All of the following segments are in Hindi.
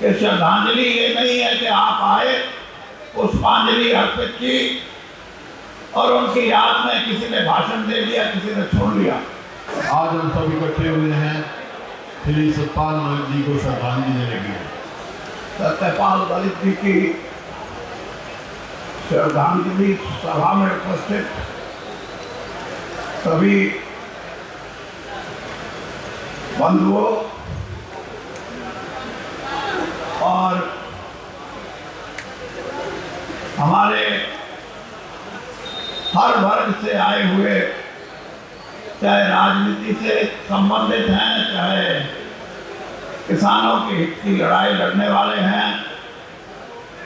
कि श्रद्धांजलि ये नहीं है कि आप आए, पुष्पांजलि अर्पित की और उनकी याद में किसी ने भाषण दे दिया, किसी ने सुन लिया। आज हम सब इकट्ठे हुए हैं श्री सत्यपाल मलिक जी को श्रद्धांजलि देने के लिए। सत्यपाल मलिक जी की श्रद्धांजलि सभा में उपस्थित सभी बंधुओं और हमारे हर वर्ग से आए हुए, चाहे राजनीति से संबंधित हैं, चाहे किसानों के हित की लड़ाई लड़ने वाले हैं,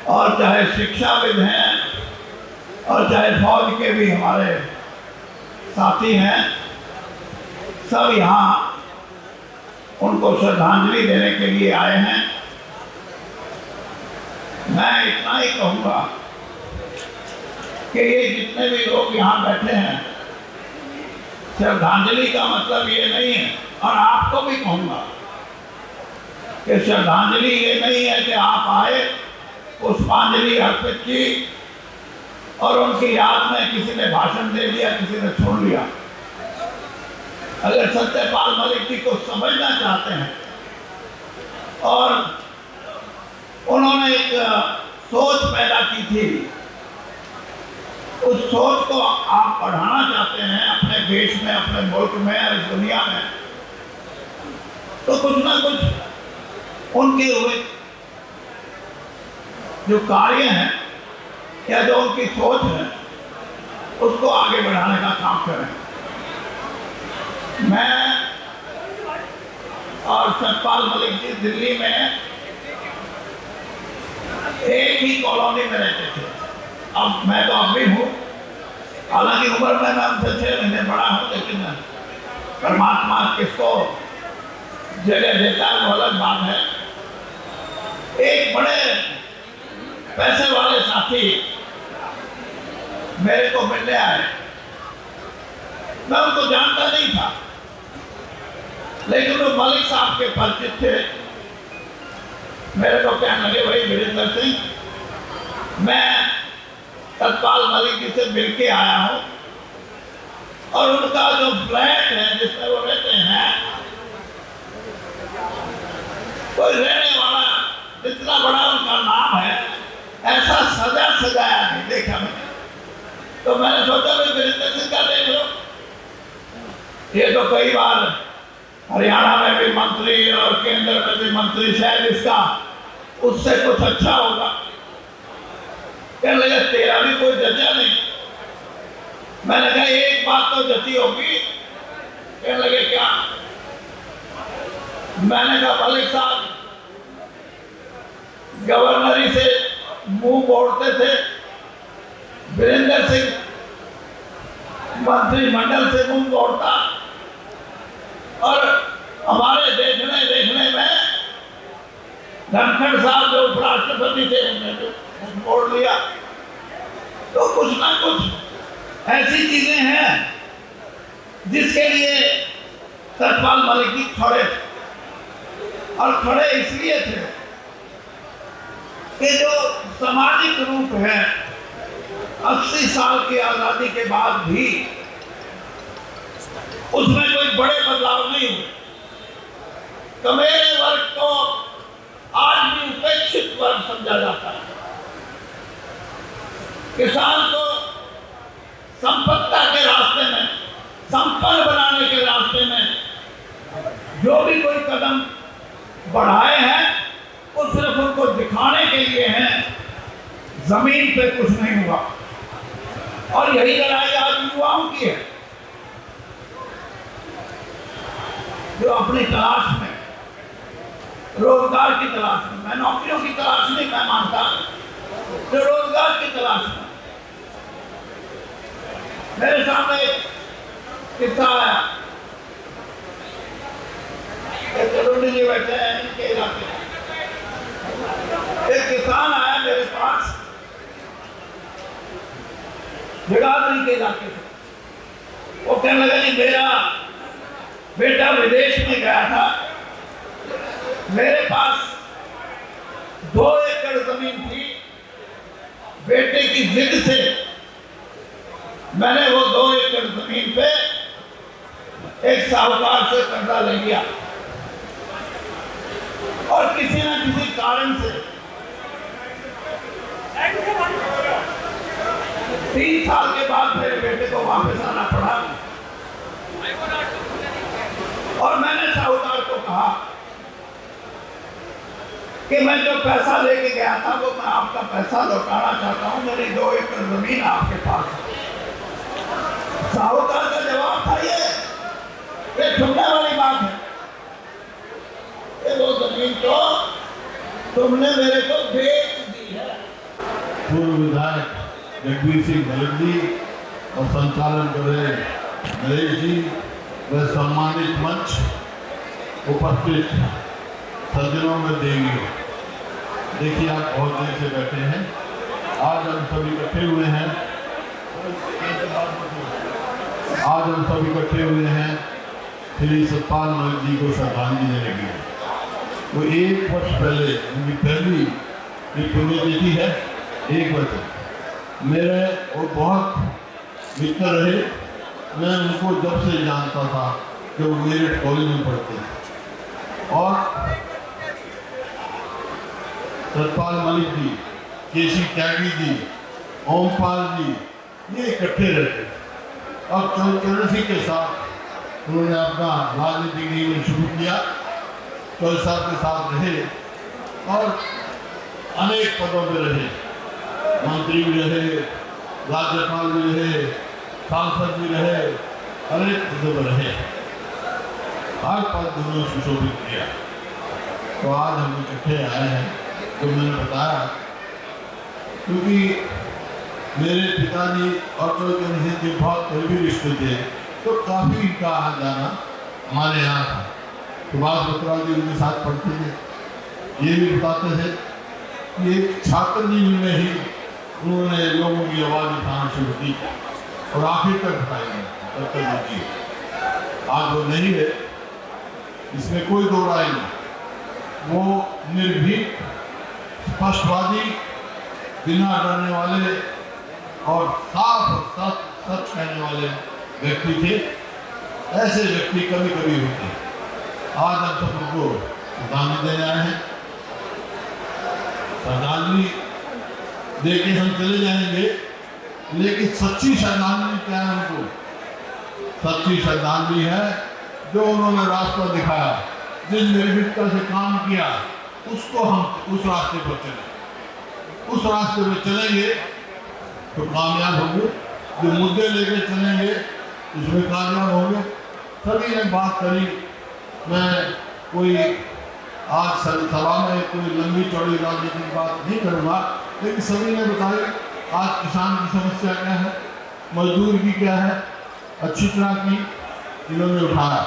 और चाहे शिक्षाविद हैं, और चाहे फौज के भी हमारे साथी हैं, सब यहाँ उनको श्रद्धांजलि देने के लिए आए हैं। मैं इतना ही कहूँगा कि ये जितने भी लोग यहाँ बैठे हैं, श्रद्धांजलि का मतलब ये नहीं है, और आपको भी कहूँगा कि श्रद्धांजलि ये नहीं है कि आप आए, पुष्पांजलि अर्पित की और उनकी याद में किसी ने भाषण दे दिया, किसी ने सुन लिया। अगर सत्यपाल मलिक जी को समझना चाहते हैं और उन्होंने एक सोच पैदा की थी, उस सोच को आप बढ़ाना चाहते हैं अपने देश में, अपने मुल्क में, इस दुनिया में, तो कुछ ना कुछ उनके हुए जो कार्य हैं या जो उनकी सोच है उसको आगे बढ़ाने का काम करें। मैं और सत्यपाल मलिक जी दिल्ली में एक ही कॉलोनी में रहते थे। अब मैं तो अब भी हूँ, हालांकि उम्र में मैं उनसे 6 महीने बड़ा हूँ, लेकिन परमात्मा किसको जगह देता है वो अलग बात है। एक बड़े पैसे वाले साथी मेरे को मिलने आए। मैं उनको जानता नहीं था, लेकिन वो मलिक साहब के परिचित थे। मेरे को कहने लगे, भाई वीरेंद्र सिंह, मैं सत्यपाल मलिक जी से मिल के आया हूँ और उनका जो फ्लैट है जिसमें वो रहते हैं, कोई रहने वाला जितना बड़ा उनका नाम है, ऐसा सजा सजाया नहीं देखा मैंने। तो मैंने सोचा भाई वीरेंद्र सिंह का देख लो, ये तो कई बार हरियाणा में भी मंत्री और केंद्र में भी मंत्री, शायद इसका उससे कुछ अच्छा होगा। कहने लगे तेरा भी कोई जचा नहीं। मैंने कहा एक बात तो जची होगी। कहने लगे क्या? मैंने कहा मलिक साहब गवर्नरी से मुंह मोड़ते थे, वीरेंद्र सिंह मंत्रिमंडल से मुंह मोड़ता, और हमारे देखने देखने में धनखड़ साहब जो उपराष्ट्रपति थे उन्होंने तो मोड़ लिया। तो कुछ ना कुछ ऐसी चीजें हैं जिसके लिए सत्यपाल मलिक जी खड़े थे, और खड़े इसलिए थे कि जो सामाजिक रूप है 80 साल की आजादी के बाद भी उसमें कोई बड़े बदलाव नहीं हुए। कमेरे वर्ग को आज भी उपेक्षित वर्ग समझा जाता है। किसान को संपत्ति के रास्ते में, संपन्न बनाने के रास्ते में जो भी कोई कदम बढ़ाए हैं वो सिर्फ उनको दिखाने के लिए हैं, जमीन पे कुछ नहीं हुआ। और यही लड़ाई आज युवाओं की है, जो अपनी तलाश में, रोजगार की तलाश में, मैं नौकरियों की तलाश नहीं मैं मानता, जो रोजगार की तलाश में। मेरे सामने एक किस्सा आया, करोड़ी जी बैठे हैं इनके इलाके में। एक किसान आया मेरे पास जगाधरी के इलाके से। वो कहने लगा जी मेरा बेटा विदेश में गया था, मेरे पास 2 एकड़ जमीन थी, बेटे की जिद से मैंने वो 2 एकड़ जमीन पे एक साहूकार से कर्जा ले लिया और किसी न किसी कारण से 3 साल के बाद मेरे बेटे को वापस आना पड़ा और मैंने साहूकार को कहा कि मैं जो पैसा लेके गया था वो मैं आपका पैसा लौटाना चाहता हूं, मेरी 2 एकड़ जमीन आपके पास है। साहूकार का जवाब था ये सुनने वाली बात है कि वो जमीन तो तुमने मेरे को बेच दी है। पूर्व विधायक जगबीर सिंह भगत जी और संचालन कर रहे नरेश जी व सम्मानित मंच उपस्थित सज्जनों में देंगे। देखिए आप बहुत देर से बैठे हैं, आज हम सभी इकट्ठे हुए हैं श्री सतपाल मलिक जी को श्रद्धांजलि देने के लिए। वो 1 वर्ष पहले उनकी पहली पुण्यतिथि है। 1 वर्ष मेरे वो बहुत मित्र रहे, मैं उनको जब से जानता था कि वो मेरठ कॉलेज में पढ़ते थे और सतपाल मलिक जी, केसी त्यागी जी, ओमपाल जी ये इकट्ठे रहते और चरण सिंह के साथ उन्होंने अपना राजनीतिक जीवन शुरू किया। चौधरी साहब के साथ रहे और अनेक पदों पर रहे, मंत्री भी रहे, राज्यपाल भी रहे, सांसद भी रहे, अनेक पदों पर रहे, हर पद उन्होंने सुशोभित किया। तो आज हम इकट्ठे आए हैं तो मैंने बताया क्योंकि मेरे पिताजी और चौधरी सिंह के बहुत करीबी रिश्ते थे तो काफ़ी इनका आना जाना हमारे यहाँ था। सुभाष बत्रा जी उनके साथ पढ़ते थे, ये भी बताते थे कि एक छात्र जीवन में ही उन्होंने लोगों की आवाज़ उठाना शुरू की और आखिर तक उठाएंगे। आज वो नहीं है, इसमें कोई दो राय नहीं। वो निर्भीक, स्पष्टवादी, बिना डरने वाले और साफ सच कहने वाले व्यक्ति थे। ऐसे व्यक्ति कभी कभी होते हैं। आज हम सब उनको श्रद्धांजलि देने आए हैं। श्रद्धांजलि देके हम चले जाएंगे, लेकिन सच्ची श्रद्धांजलि क्या है? उनको सच्ची श्रद्धांजलि है जो उन्होंने रास्ता दिखाया, जिस निर्भीकता से काम किया, उसको हम उस रास्ते पर चले। उस रास्ते पर चलेंगे तो कामयाब होंगे। जो मुद्दे लेके चलेंगे उसमें कामयाब होंगे। सभी ने बात करी, मैं कोई आज सभा में कोई लंबी चौड़ी राजनीतिक बात नहीं करूँगा, लेकिन सभी ने बताई आज किसान की समस्या क्या है, मजदूर की क्या है, अच्छी तरह की इन्होंने उठाया।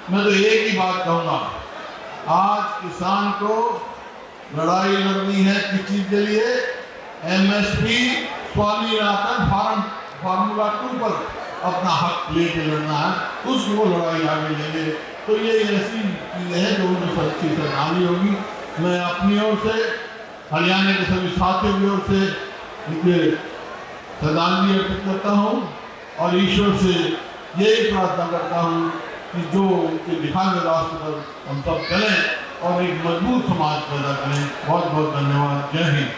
मैं तो एक ही बात कहूँगा, आज किसान को लड़ाई लड़नी है किस चीज़ के लिए? MSP स्वामीनाथन फार्मूला 2 पर अपना हक लेके लड़ना है, उसको लड़ाई आगे लेंगे। तो ये ऐसी चीज़ें हैं जो उनको सच्ची श्रद्धांजलि होगी। मैं अपनी ओर से, हरियाणा के सभी साथियों की ओर से उनके श्रद्धांजलि अर्पित करता हूँ और ईश्वर से यही प्रार्थना करता हूँ कि जो उनके दिखाए हुए रास्ते पर हम सब चलें और एक मजबूत समाज पैदा करें। बहुत बहुत धन्यवाद। जय हिंद।